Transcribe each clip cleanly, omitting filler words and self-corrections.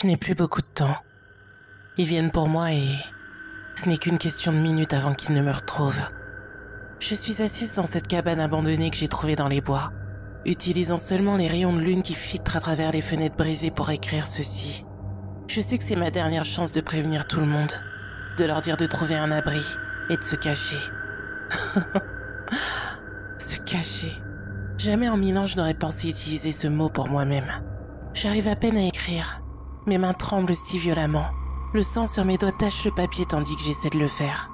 Je n'ai plus beaucoup de temps. Ils viennent pour moi et ce n'est qu'une question de minutes avant qu'ils ne me retrouvent. Je suis assise dans cette cabane abandonnée que j'ai trouvée dans les bois, utilisant seulement les rayons de lune qui filtrent à travers les fenêtres brisées pour écrire ceci. Je sais que c'est ma dernière chance de prévenir tout le monde, de leur dire de trouver un abri et de se cacher. Se cacher. Jamais en 1000 ans je n'aurais pensé utiliser ce mot pour moi-même. J'arrive à peine à écrire. Mes mains tremblent si violemment. Le sang sur mes doigts tache le papier tandis que j'essaie de le faire.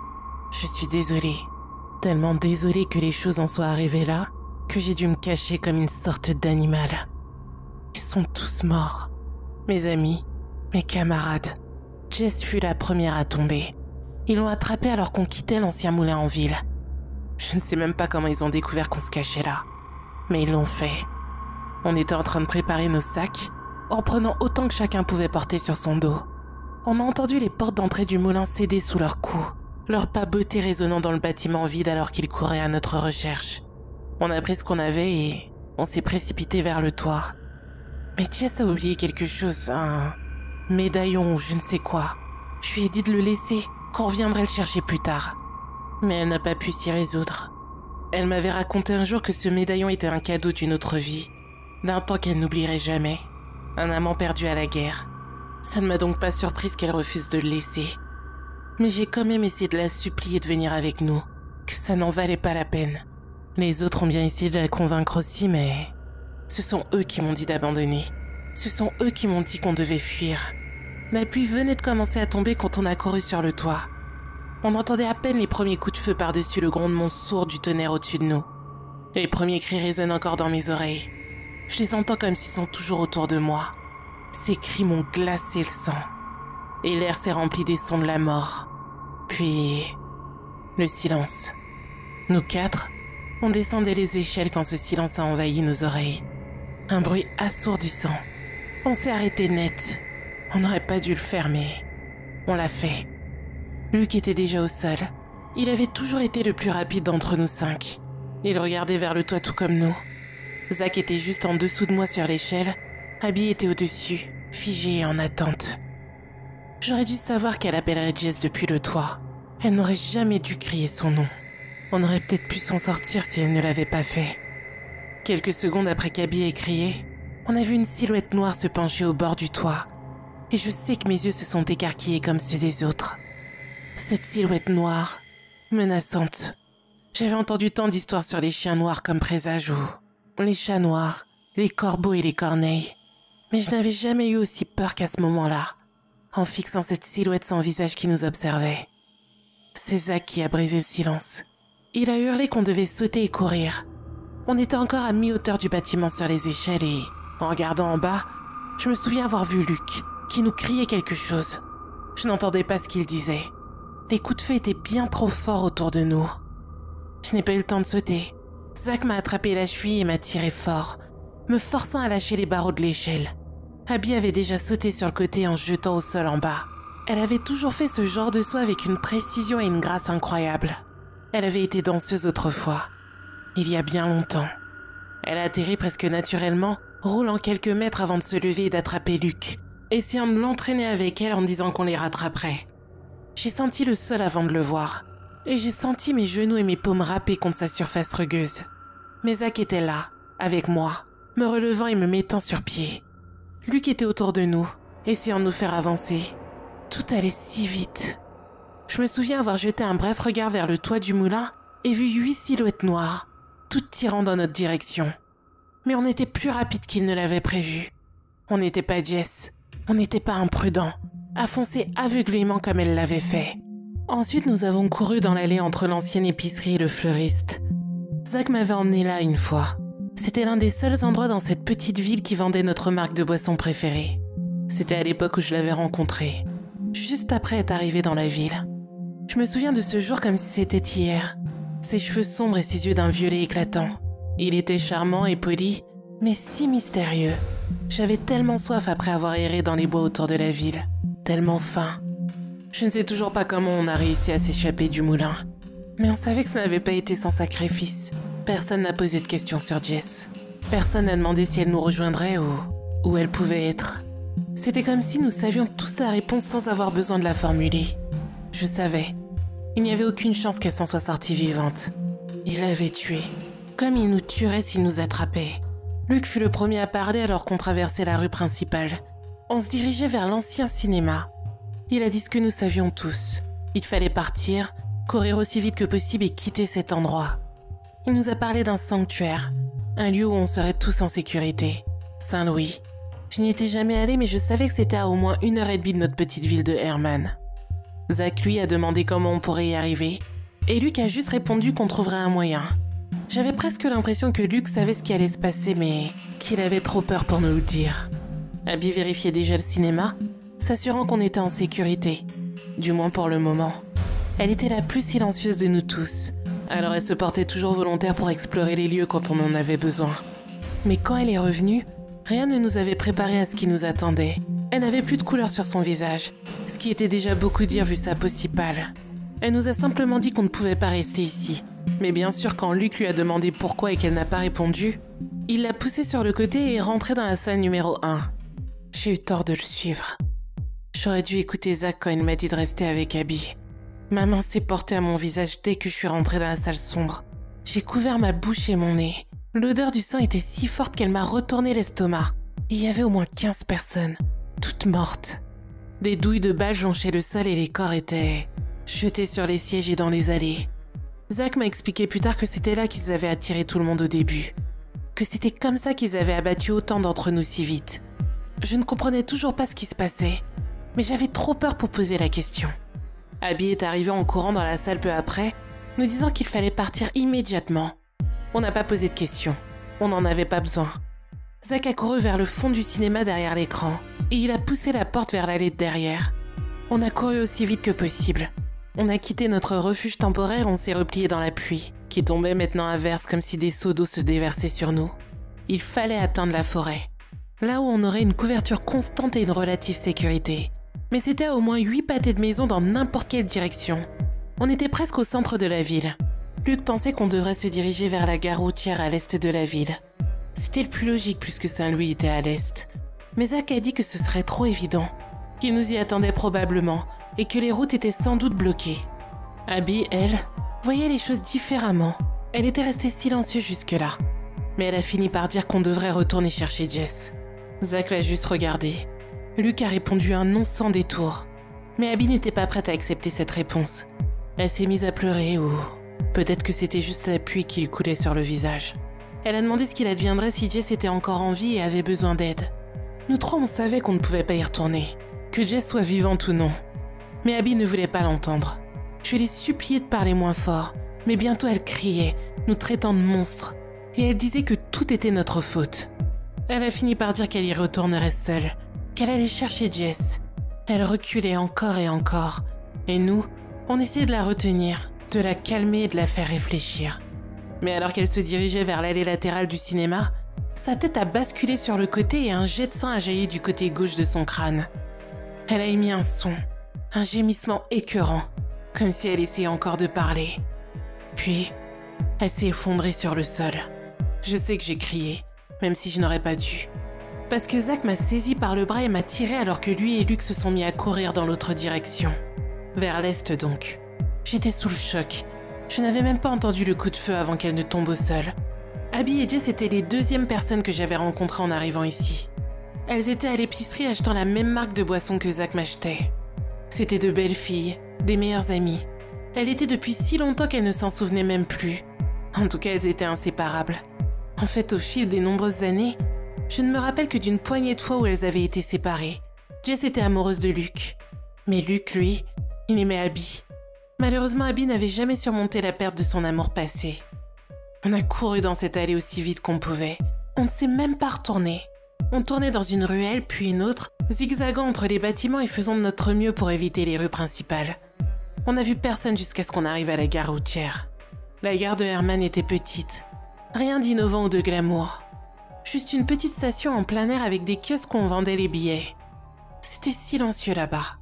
Je suis désolée. Tellement désolée que les choses en soient arrivées là, que j'ai dû me cacher comme une sorte d'animal. Ils sont tous morts. Mes amis, mes camarades. Jess fut la première à tomber. Ils l'ont attrapée alors qu'on quittait l'ancien moulin en ville. Je ne sais même pas comment ils ont découvert qu'on se cachait là. Mais ils l'ont fait. On était en train de préparer nos sacs, en prenant autant que chacun pouvait porter sur son dos. On a entendu les portes d'entrée du moulin céder sous leurs coups, leurs pas bottés résonnant dans le bâtiment vide alors qu'ils couraient à notre recherche. On a pris ce qu'on avait et on s'est précipité vers le toit. Mais Jess a oublié quelque chose, un médaillon ou je ne sais quoi. Je lui ai dit de le laisser, qu'on reviendrait le chercher plus tard. Mais elle n'a pas pu s'y résoudre. Elle m'avait raconté un jour que ce médaillon était un cadeau d'une autre vie, d'un temps qu'elle n'oublierait jamais, un amant perdu à la guerre. Ça ne m'a donc pas surprise qu'elle refuse de le laisser. Mais j'ai quand même essayé de la supplier de venir avec nous, que ça n'en valait pas la peine. Les autres ont bien essayé de la convaincre aussi, mais ce sont eux qui m'ont dit d'abandonner. Ce sont eux qui m'ont dit qu'on devait fuir. La pluie venait de commencer à tomber quand on a couru sur le toit. On entendait à peine les premiers coups de feu par-dessus le grondement sourd du tonnerre au-dessus de nous. Les premiers cris résonnent encore dans mes oreilles. Je les entends comme s'ils sont toujours autour de moi. Ces cris m'ont glacé le sang. Et l'air s'est rempli des sons de la mort. Puis, le silence. Nous quatre, on descendait les échelles quand ce silence a envahi nos oreilles. Un bruit assourdissant. On s'est arrêté net. On n'aurait pas dû le faire, mais on l'a fait. Luc était déjà au sol. Il avait toujours été le plus rapide d'entre nous 5. Il regardait vers le toit tout comme nous. Zach était juste en dessous de moi sur l'échelle. Abby était au-dessus, figée et en attente. J'aurais dû savoir qu'elle appellerait Jess depuis le toit. Elle n'aurait jamais dû crier son nom. On aurait peut-être pu s'en sortir si elle ne l'avait pas fait. Quelques secondes après qu'Abby ait crié, on a vu une silhouette noire se pencher au bord du toit. Et je sais que mes yeux se sont écarquillés comme ceux des autres. Cette silhouette noire, menaçante. J'avais entendu tant d'histoires sur les chiens noirs comme présage ou les chats noirs, les corbeaux et les corneilles. Mais je n'avais jamais eu aussi peur qu'à ce moment-là, en fixant cette silhouette sans visage qui nous observait. C'est Zach qui a brisé le silence. Il a hurlé qu'on devait sauter et courir. On était encore à mi-hauteur du bâtiment sur les échelles et, en regardant en bas, je me souviens avoir vu Luc, qui nous criait quelque chose. Je n'entendais pas ce qu'il disait. Les coups de feu étaient bien trop forts autour de nous. Je n'ai pas eu le temps de sauter. Zach m'a attrapé la cheville et m'a tiré fort, me forçant à lâcher les barreaux de l'échelle. Abby avait déjà sauté sur le côté en se jetant au sol en bas. Elle avait toujours fait ce genre de saut avec une précision et une grâce incroyables. Elle avait été danseuse autrefois, il y a bien longtemps. Elle a atterri presque naturellement, roulant quelques mètres avant de se lever et d'attraper Luc, essayant de l'entraîner avec elle en disant qu'on les rattraperait. J'ai senti le sol avant de le voir, et j'ai senti mes genoux et mes paumes râper contre sa surface rugueuse. Mais Zach était là, avec moi, me relevant et me mettant sur pied. Luc était autour de nous, essayant de nous faire avancer. Tout allait si vite. Je me souviens avoir jeté un bref regard vers le toit du moulin et vu 8 silhouettes noires, toutes tirant dans notre direction. Mais on était plus rapide qu'il ne l'avait prévu. On n'était pas Jess, on n'était pas imprudent, à foncer aveuglément comme elle l'avait fait. Ensuite, nous avons couru dans l'allée entre l'ancienne épicerie et le fleuriste. Zach m'avait emmené là une fois. C'était l'un des seuls endroits dans cette petite ville qui vendait notre marque de boisson préférée. C'était à l'époque où je l'avais rencontré, juste après être arrivé dans la ville. Je me souviens de ce jour comme si c'était hier. Ses cheveux sombres et ses yeux d'un violet éclatant. Il était charmant et poli, mais si mystérieux. J'avais tellement soif après avoir erré dans les bois autour de la ville. Tellement faim. Je ne sais toujours pas comment on a réussi à s'échapper du moulin. Mais on savait que ça n'avait pas été sans sacrifice. Personne n'a posé de questions sur Jess. Personne n'a demandé si elle nous rejoindrait ou où elle pouvait être. C'était comme si nous savions tous la réponse sans avoir besoin de la formuler. Je savais. Il n'y avait aucune chance qu'elle s'en soit sortie vivante. Il l'avait tuée, comme il nous tuerait s'il nous attrapait. Luc fut le premier à parler alors qu'on traversait la rue principale. On se dirigeait vers l'ancien cinéma. Il a dit ce que nous savions tous. Il fallait partir, courir aussi vite que possible et quitter cet endroit. Il nous a parlé d'un sanctuaire, un lieu où on serait tous en sécurité. Saint-Louis. Je n'y étais jamais allée, mais je savais que c'était à au moins 1h30 de notre petite ville de Hermann. Zach, lui, a demandé comment on pourrait y arriver, et Luc a juste répondu qu'on trouverait un moyen. J'avais presque l'impression que Luc savait ce qui allait se passer, mais qu'il avait trop peur pour nous le dire. Abby vérifiait déjà le cinéma, s'assurant qu'on était en sécurité, du moins pour le moment. Elle était la plus silencieuse de nous tous, alors elle se portait toujours volontaire pour explorer les lieux quand on en avait besoin. Mais quand elle est revenue, rien ne nous avait préparé à ce qui nous attendait. Elle n'avait plus de couleur sur son visage, ce qui était déjà beaucoup dire vu sa peau si pâle. Elle nous a simplement dit qu'on ne pouvait pas rester ici. Mais bien sûr, quand Luc lui a demandé pourquoi et qu'elle n'a pas répondu, il l'a poussée sur le côté et est rentré dans la salle numéro 1. J'ai eu tort de le suivre. J'aurais dû écouter Zach quand il m'a dit de rester avec Abby. Ma main s'est portée à mon visage dès que je suis rentrée dans la salle sombre. J'ai couvert ma bouche et mon nez. L'odeur du sang était si forte qu'elle m'a retourné l'estomac. Il y avait au moins 15 personnes, toutes mortes. Des douilles de balles jonchaient le sol et les corps étaient jetés sur les sièges et dans les allées. Zach m'a expliqué plus tard que c'était là qu'ils avaient attiré tout le monde au début. Que c'était comme ça qu'ils avaient abattu autant d'entre nous si vite. Je ne comprenais toujours pas ce qui se passait, mais j'avais trop peur pour poser la question. Abby est arrivée en courant dans la salle peu après, nous disant qu'il fallait partir immédiatement. On n'a pas posé de questions, on n'en avait pas besoin. Zach a couru vers le fond du cinéma derrière l'écran, et il a poussé la porte vers l'allée de derrière. On a couru aussi vite que possible. On a quitté notre refuge temporaire et on s'est replié dans la pluie, qui tombait maintenant à verse comme si des seaux d'eau se déversaient sur nous. Il fallait atteindre la forêt, là où on aurait une couverture constante et une relative sécurité. Mais c'était à au moins 8 pâtés de maison dans n'importe quelle direction. On était presque au centre de la ville. Luc pensait qu'on devrait se diriger vers la gare routière à l'est de la ville. C'était le plus logique puisque Saint-Louis était à l'est. Mais Zach a dit que ce serait trop évident, qu'il nous y attendait probablement et que les routes étaient sans doute bloquées. Abby, elle, voyait les choses différemment. Elle était restée silencieuse jusque-là. Mais elle a fini par dire qu'on devrait retourner chercher Jess. Zach l'a juste regardé. Luc a répondu un non sans détour. Mais Abby n'était pas prête à accepter cette réponse. Elle s'est mise à pleurer ou peut-être que c'était juste la pluie qui lui coulait sur le visage. Elle a demandé ce qu'il adviendrait si Jess était encore en vie et avait besoin d'aide. Nous trois, on savait qu'on ne pouvait pas y retourner, que Jess soit vivante ou non. Mais Abby ne voulait pas l'entendre. Je l'ai suppliée de parler moins fort, mais bientôt elle criait, nous traitant de monstres, et elle disait que tout était notre faute. Elle a fini par dire qu'elle y retournerait seule, qu'elle allait chercher Jess. Elle reculait encore et encore, et nous, on essayait de la retenir, de la calmer et de la faire réfléchir. Mais alors qu'elle se dirigeait vers l'allée latérale du cinéma, sa tête a basculé sur le côté et un jet de sang a jailli du côté gauche de son crâne. Elle a émis un son, un gémissement écœurant, comme si elle essayait encore de parler. Puis, elle s'est effondrée sur le sol. Je sais que j'ai crié, même si je n'aurais pas dû. Parce que Zach m'a saisi par le bras et m'a tiré alors que lui et Luc se sont mis à courir dans l'autre direction. Vers l'est donc. J'étais sous le choc. Je n'avais même pas entendu le coup de feu avant qu'elle ne tombe au sol. Abby et Jess étaient les deuxièmes personnes que j'avais rencontrées en arrivant ici. Elles étaient à l'épicerie achetant la même marque de boisson que Zach m'achetait. C'étaient de belles filles, des meilleures amies. Elles étaient depuis si longtemps qu'elles ne s'en souvenaient même plus. En tout cas, elles étaient inséparables. En fait, au fil des nombreuses années, je ne me rappelle que d'une poignée de fois où elles avaient été séparées. Jess était amoureuse de Luc. Mais Luc, lui, il aimait Abby. Malheureusement, Abby n'avait jamais surmonté la perte de son amour passé. On a couru dans cette allée aussi vite qu'on pouvait. On ne s'est même pas retourné. On tournait dans une ruelle, puis une autre, zigzagant entre les bâtiments et faisant de notre mieux pour éviter les rues principales. On n'a vu personne jusqu'à ce qu'on arrive à la gare routière. La gare de Hermann était petite. Rien d'innovant ou de glamour. Juste une petite station en plein air avec des kiosques où on vendait les billets. C'était silencieux là-bas.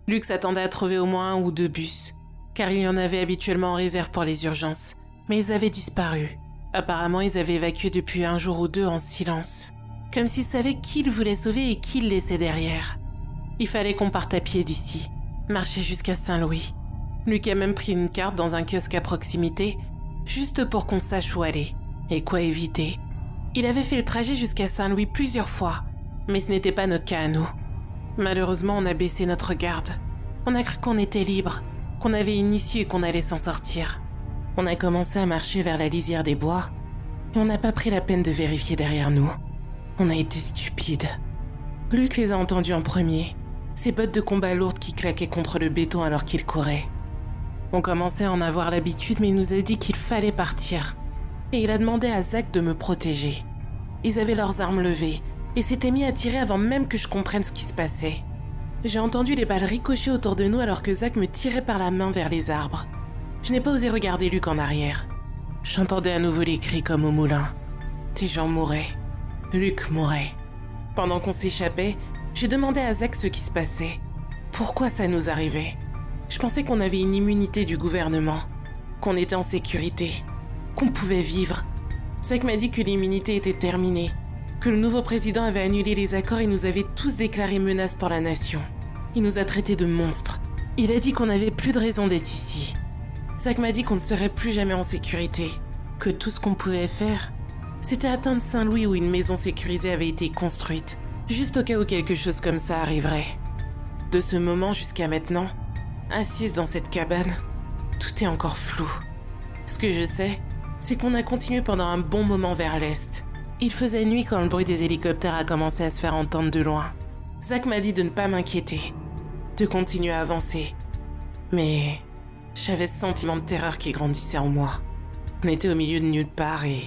Luc s'attendait à trouver au moins 1 ou 2 bus, car il y en avait habituellement en réserve pour les urgences, mais ils avaient disparu. Apparemment, ils avaient évacué depuis 1 jour ou 2 en silence, comme s'il savait qui il voulait sauver et qui il laissait derrière. Il fallait qu'on parte à pied d'ici, marcher jusqu'à Saint-Louis. Luc a même pris une carte dans un kiosque à proximité, juste pour qu'on sache où aller et quoi éviter. Il avait fait le trajet jusqu'à Saint-Louis plusieurs fois, mais ce n'était pas notre cas à nous. Malheureusement, on a baissé notre garde. On a cru qu'on était libre, qu'on avait une issue et qu'on allait s'en sortir. On a commencé à marcher vers la lisière des bois et on n'a pas pris la peine de vérifier derrière nous. On a été stupides. Luc les a entendus en premier, ses bottes de combat lourdes qui claquaient contre le béton alors qu'il courait. On commençait à en avoir l'habitude, mais il nous a dit qu'il fallait partir. Et il a demandé à Zach de me protéger. Ils avaient leurs armes levées et s'étaient mis à tirer avant même que je comprenne ce qui se passait. J'ai entendu les balles ricocher autour de nous alors que Zach me tirait par la main vers les arbres. Je n'ai pas osé regarder Luc en arrière. J'entendais à nouveau les cris comme au moulin. Des gens mouraient. Luc mourait. Pendant qu'on s'échappait, j'ai demandé à Zach ce qui se passait. Pourquoi ça nous arrivait? Je pensais qu'on avait une immunité du gouvernement, qu'on était en sécurité, qu'on pouvait vivre. Zach m'a dit que l'immunité était terminée, que le nouveau président avait annulé les accords et nous avait tous déclaré menace pour la nation. Il nous a traités de monstres. Il a dit qu'on n'avait plus de raison d'être ici. Zach m'a dit qu'on ne serait plus jamais en sécurité, que tout ce qu'on pouvait faire, c'était atteindre Saint-Louis où une maison sécurisée avait été construite, juste au cas où quelque chose comme ça arriverait. De ce moment jusqu'à maintenant, assise dans cette cabane, tout est encore flou. Ce que je sais, c'est qu'on a continué pendant un bon moment vers l'est. Il faisait nuit quand le bruit des hélicoptères a commencé à se faire entendre de loin. Zach m'a dit de ne pas m'inquiéter, de continuer à avancer. Mais j'avais ce sentiment de terreur qui grandissait en moi. On était au milieu de nulle part et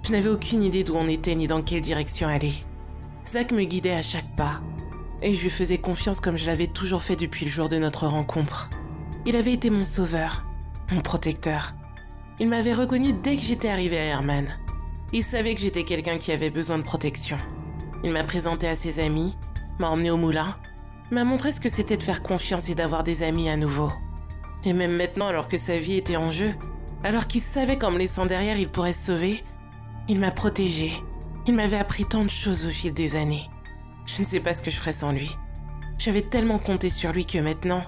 je n'avais aucune idée d'où on était ni dans quelle direction aller. Zach me guidait à chaque pas. Et je lui faisais confiance comme je l'avais toujours fait depuis le jour de notre rencontre. Il avait été mon sauveur, mon protecteur. Il m'avait reconnu dès que j'étais arrivée à Herman. Il savait que j'étais quelqu'un qui avait besoin de protection. Il m'a présenté à ses amis, m'a emmené au moulin, m'a montré ce que c'était de faire confiance et d'avoir des amis à nouveau. Et même maintenant, alors que sa vie était en jeu, alors qu'il savait qu'en me laissant derrière il pourrait se sauver, il m'a protégée. Il m'avait appris tant de choses au fil des années. Je ne sais pas ce que je ferais sans lui. J'avais tellement compté sur lui que maintenant,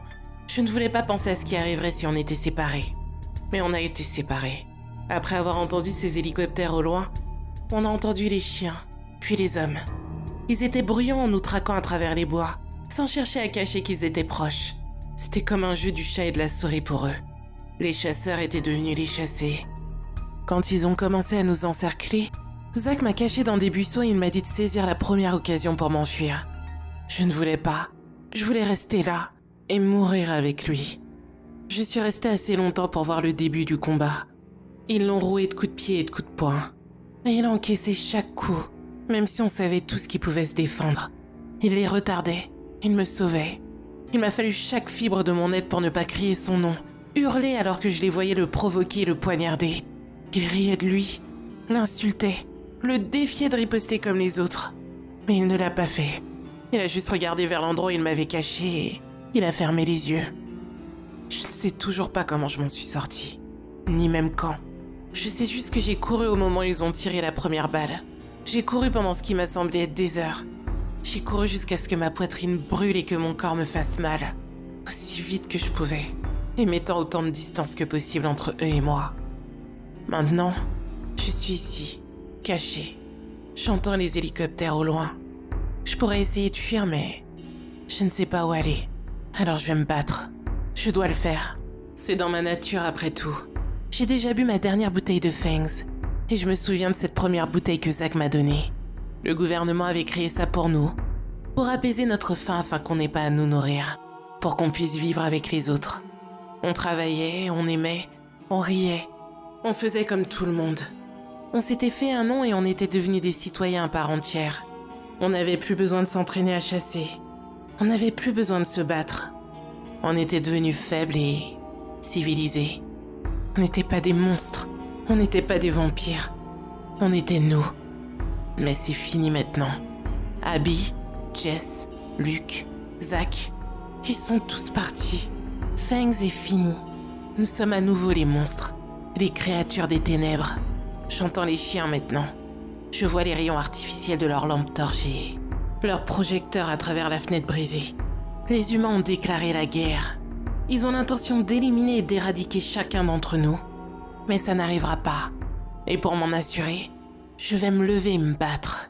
je ne voulais pas penser à ce qui arriverait si on était séparés. Mais on a été séparés. Après avoir entendu ces hélicoptères au loin, on a entendu les chiens, puis les hommes. Ils étaient bruyants en nous traquant à travers les bois, sans chercher à cacher qu'ils étaient proches. C'était comme un jeu du chat et de la souris pour eux. Les chasseurs étaient devenus les chassés. Quand ils ont commencé à nous encercler, Zach m'a caché dans des buissons et il m'a dit de saisir la première occasion pour m'enfuir. Je ne voulais pas. Je voulais rester là et mourir avec lui. Je suis restée assez longtemps pour voir le début du combat. Ils l'ont roué de coups de pied et de coups de poing. Et il a encaissé chaque coup, même si on savait tous qu'il pouvait se défendre. Il les retardait, il me sauvait. Il m'a fallu chaque fibre de mon être pour ne pas crier son nom, hurler alors que je les voyais le provoquer et le poignarder. Il riait de lui, l'insultait, le défiait de riposter comme les autres. Mais il ne l'a pas fait. Il a juste regardé vers l'endroit où il m'avait caché et il a fermé les yeux. Je ne sais toujours pas comment je m'en suis sortie, ni même quand. Je sais juste que j'ai couru au moment où ils ont tiré la première balle. J'ai couru pendant ce qui m'a semblé être des heures. J'ai couru jusqu'à ce que ma poitrine brûle et que mon corps me fasse mal. Aussi vite que je pouvais, et mettant autant de distance que possible entre eux et moi. Maintenant, je suis ici, cachée. J'entends les hélicoptères au loin. Je pourrais essayer de fuir, mais je ne sais pas où aller. Alors je vais me battre. Je dois le faire. C'est dans ma nature après tout. J'ai déjà bu ma dernière bouteille de Fangs. Et je me souviens de cette première bouteille que Zach m'a donnée. Le gouvernement avait créé ça pour nous. Pour apaiser notre faim afin qu'on n'ait pas à nous nourrir. Pour qu'on puisse vivre avec les autres. On travaillait, on aimait, on riait. On faisait comme tout le monde. On s'était fait un nom et on était devenus des citoyens à part entière. On n'avait plus besoin de s'entraîner à chasser. On n'avait plus besoin de se battre. On était devenus faibles et civilisés. On n'était pas des monstres. On n'était pas des vampires. On était nous. Mais c'est fini maintenant. Abby, Jess, Luc, Zach, ils sont tous partis. Fangs est fini. Nous sommes à nouveau les monstres. Les créatures des ténèbres. J'entends les chiens maintenant. Je vois les rayons artificiels de leurs lampes torchées, leurs projecteurs à travers la fenêtre brisée. Les humains ont déclaré la guerre. Ils ont l'intention d'éliminer et d'éradiquer chacun d'entre nous. Mais ça n'arrivera pas. Et pour m'en assurer, je vais me lever et me battre.